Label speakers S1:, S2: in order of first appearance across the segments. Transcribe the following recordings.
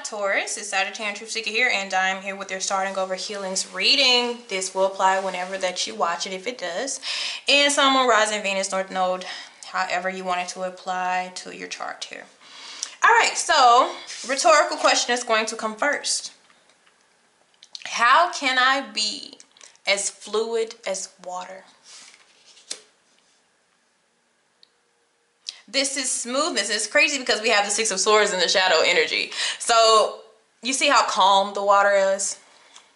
S1: Taurus? It's Sagittarian Truth Seeker here, and I'm here with your starting over healings reading. This will apply whenever that you watch it, if it does. And Sun, Moon, Rising, Venus, North Node, however you want it to apply to your chart here. All right, so rhetorical question is going to come first. How can I be as fluid as water? This is smoothness. It's crazy because we have the Six of Swords in the shadow energy. So you see how calm the water is?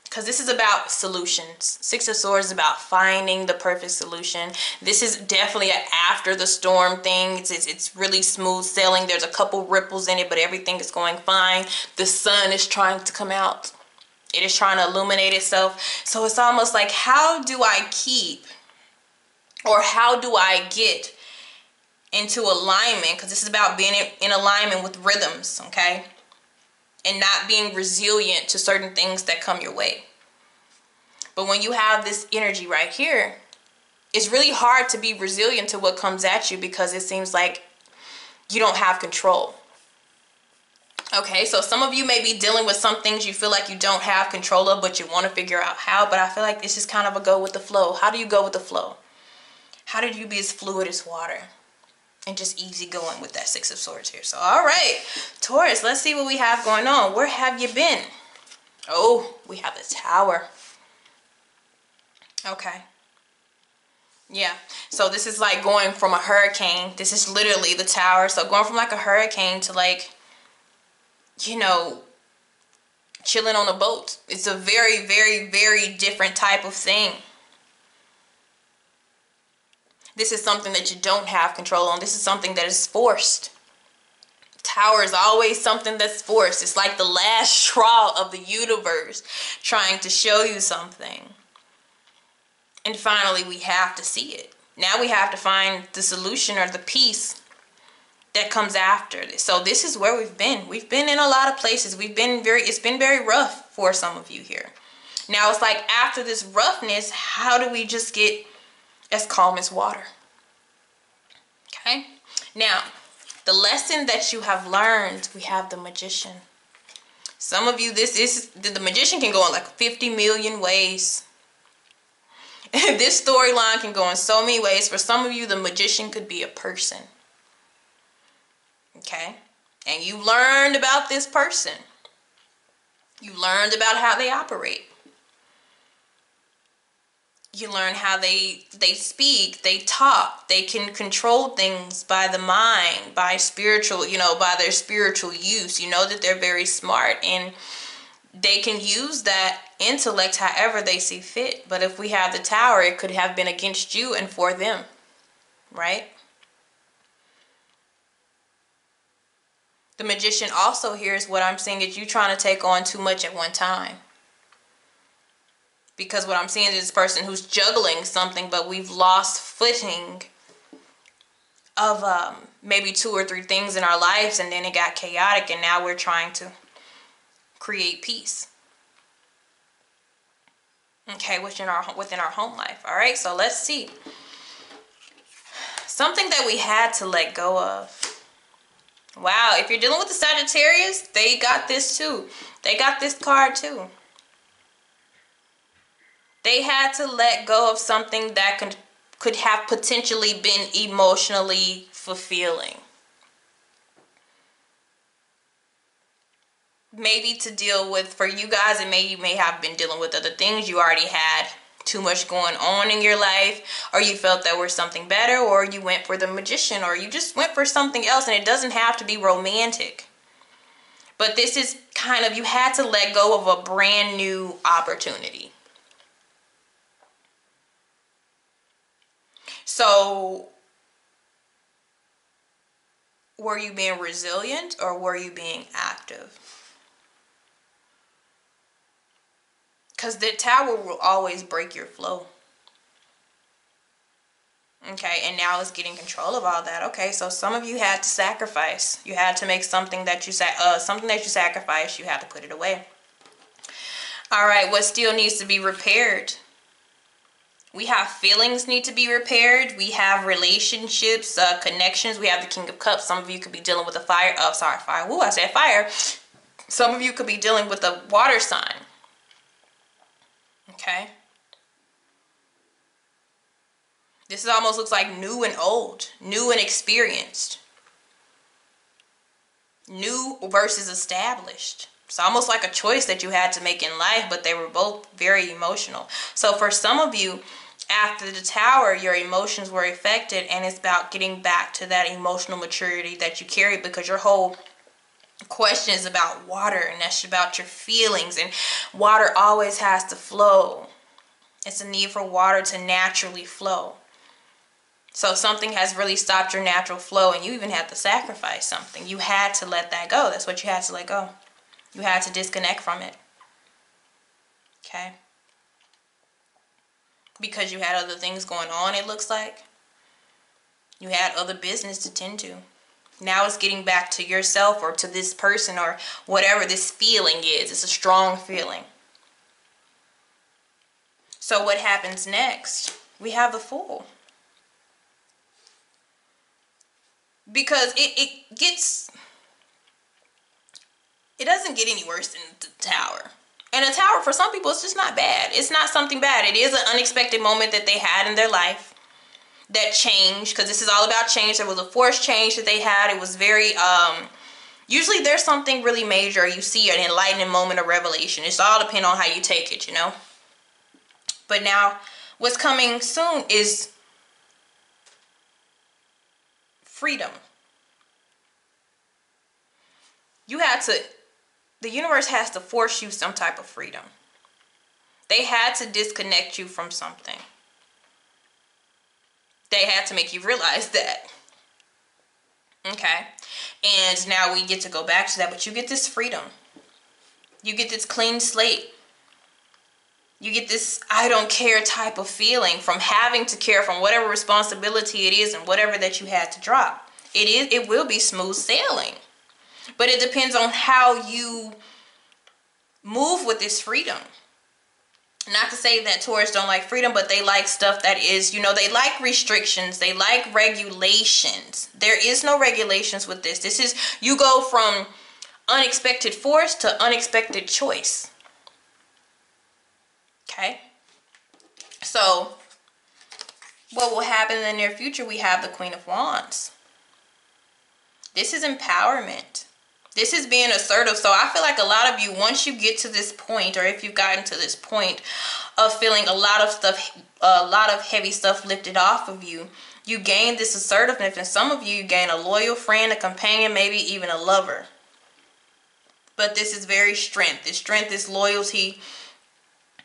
S1: Because this is about solutions. Six of Swords is about finding the perfect solution. This is definitely an after the storm thing. It's really smooth sailing. There's a couple ripples in it, but everything is going fine. The sun is trying to come out. It is trying to illuminate itself. So it's almost like, how do I keep, or how do I get into alignment? Because this is about being in alignment with rhythms, okay? And not being resilient to certain things that come your way. But when you have this energy right here, it's really hard to be resilient to what comes at you because it seems like you don't have control. Okay, so some of you may be dealing with some things you feel like you don't have control of, but you want to figure out how. But I feel like this is kind of a go with the flow. How do you go with the flow? How did you be as fluid as water? And just easy going with that Six of Swords here. So, all right, Taurus, let's see what we have going on. Where have you been? Oh, we have the Tower. Okay. Yeah. So this is like going from a hurricane. This is literally the Tower. So going from like a hurricane to like, you know, chilling on a boat. It's a very, very, very different type of thing. This is something that you don't have control on. This is something that is forced. Tower is always something that's forced. It's like the last straw of the universe trying to show you something. And finally, we have to see it. Now we have to find the solution or the peace that comes after this. So this is where we've been. We've been in a lot of places. It's been very rough for some of you here. Now it's like after this roughness, how do we just get as calm as water? Okay. Now, the lesson that you have learned, we have the Magician. Some of you, the Magician can go in like 50 million ways. This storyline can go in so many ways. For some of you, the Magician could be a person. Okay. And you learned about this person. You learned about how they operate. You learn how they speak, they talk, they can control things by the mind, by spiritual, by their spiritual use. You know that they're very smart and they can use that intellect however they see fit. But if we have the Tower, it could have been against you and for them, right? The Magician also hears what I'm saying is you trying to take on too much at one time. Because what I'm seeing is this person who's juggling something, but we've lost footing of maybe 2 or 3 things in our lives, and then it got chaotic, and now we're trying to create peace. Okay, within our home life. All right, so let's see. Something that we had to let go of. Wow, if you're dealing with the Sagittarius, they got this too. They got this card too. They had to let go of something that could have potentially been emotionally fulfilling. Maybe to deal with, for you guys, you may have been dealing with other things. You already had too much going on in your life, or you felt there was something better, or you went for the Magician, or you just went for something else, and it doesn't have to be romantic. But this is kind of, you had to let go of a brand new opportunity. So, were you being resilient or were you being active? Because the Tower will always break your flow. Okay, and now it's getting control of all that. Okay, so some of you had to sacrifice. You had to make something that you sacrificed, you had to put it away. All right, what still needs to be repaired? We have feelings need to be repaired. We have relationships, connections. We have the King of Cups. Some of you could be dealing with a fire. Oh, sorry, fire. Ooh, I said fire. Some of you could be dealing with a water sign. Okay. This almost looks like new and old, new and experienced. New versus established. It's almost like a choice that you had to make in life, but they were both very emotional. So for some of you, after the Tower, your emotions were affected, and it's about getting back to that emotional maturity that you carry, because your whole question is about water, and that's about your feelings, and water always has to flow. It's a need for water to naturally flow. So something has really stopped your natural flow, and you even had to sacrifice something. You had to let that go. That's what you had to let go. You had to disconnect from it. Okay? Because you had other things going on, it looks like. You had other business to tend to. Now it's getting back to yourself or to this person or whatever this feeling is. It's a strong feeling. So what happens next? We have the Fool. Because it doesn't get any worse than the Tower. And a Tower, for some people, it's just not bad. It's not something bad. It is an unexpected moment that they had in their life that changed, because this is all about change. There was a forced change that they had. It was very, usually there's something really major. You see an enlightening moment of revelation. It's all depending on how you take it, you know. But now, what's coming soon is freedom. The universe has to force you some type of freedom. They had to disconnect you from something. They had to make you realize that. Okay? And now we get to go back to that, but you get this freedom. You get this clean slate. You get this I don't care type of feeling from having to care, from whatever responsibility it is and whatever that you had to drop. It will be smooth sailing. But it depends on how you move with this freedom. Not to say that Taurus don't like freedom, but they like stuff that is, you know, they like restrictions. They like regulations. There is no regulations with this. This is, you go from unexpected force to unexpected choice. Okay? So, what will happen in the near future? We have the Queen of Wands. This is empowerment. This is being assertive. So I feel like a lot of you, once you get to this point, or if you've gotten to this point of feeling a lot of stuff, a lot of heavy stuff lifted off of you, you gain this assertiveness. And some of you gain a loyal friend, a companion, maybe even a lover. But this is very strength. This strength is loyalty,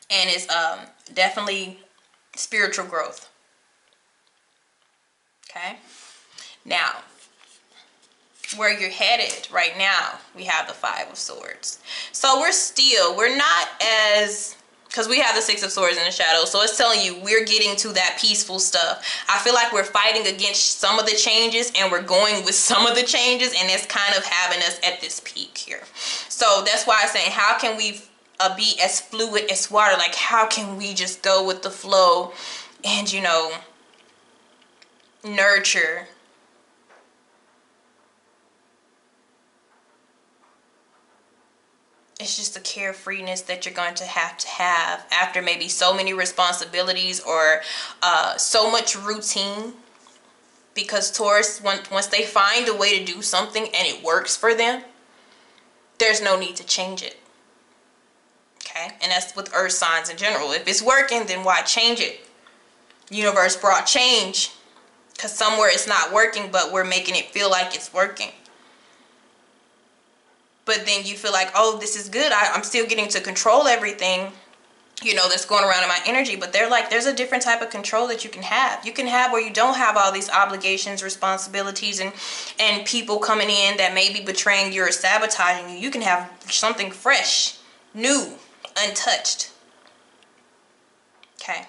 S1: and it's definitely spiritual growth. Okay? Now, where you're headed right now, we have the Five of Swords. So we're not as, because we have the Six of Swords in the shadow, so it's telling you we're getting to that peaceful stuff. I feel like we're fighting against some of the changes, and we're going with some of the changes, and it's kind of having us at this peak here. So that's why I'm saying, how can we be as fluid as water? Like, how can we just go with the flow and, you know, nurture? It's just a carefreeness that you're going to have after maybe so many responsibilities or so much routine. Because Taurus, once they find a way to do something and it works for them, there's no need to change it. Okay? And that's with earth signs in general. If it's working, then why change it? Universe brought change because somewhere it's not working, but we're making it feel like it's working. But then you feel like, oh, this is good. I'm still getting to control everything, you know, that's going around in my energy. But they're like, there's a different type of control that you can have. You can have where you don't have all these obligations, responsibilities, and people coming in that may be betraying you or sabotaging you. You can have something fresh, new, untouched. Okay?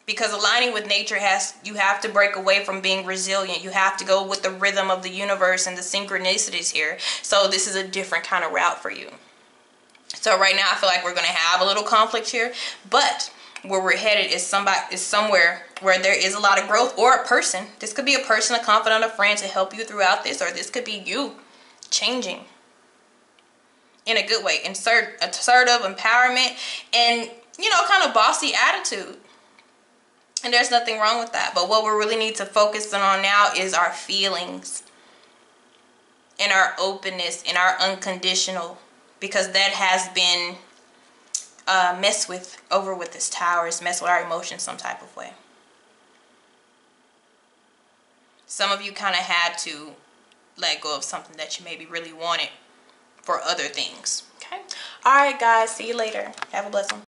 S1: Because aligning with nature you have to break away from being resilient. You have to go with the rhythm of the universe and the synchronicities here. So this is a different kind of route for you. So right now I feel like we're going to have a little conflict here. But where we're headed is somewhere where there is a lot of growth, or a person. This could be a person, a confidant, a friend to help you throughout this. Or this could be you changing. in a good way. Assertive, empowerment, and, you know, kind of bossy attitude. And there's nothing wrong with that. But what we really need to focus on now is our feelings and our openness and our unconditional, because that has been messed with over with this Tower. It's messed with our emotions some type of way. Some of you kind of had to let go of something that you maybe really wanted for other things. Okay. All right, guys. See you later. Have a blessed one.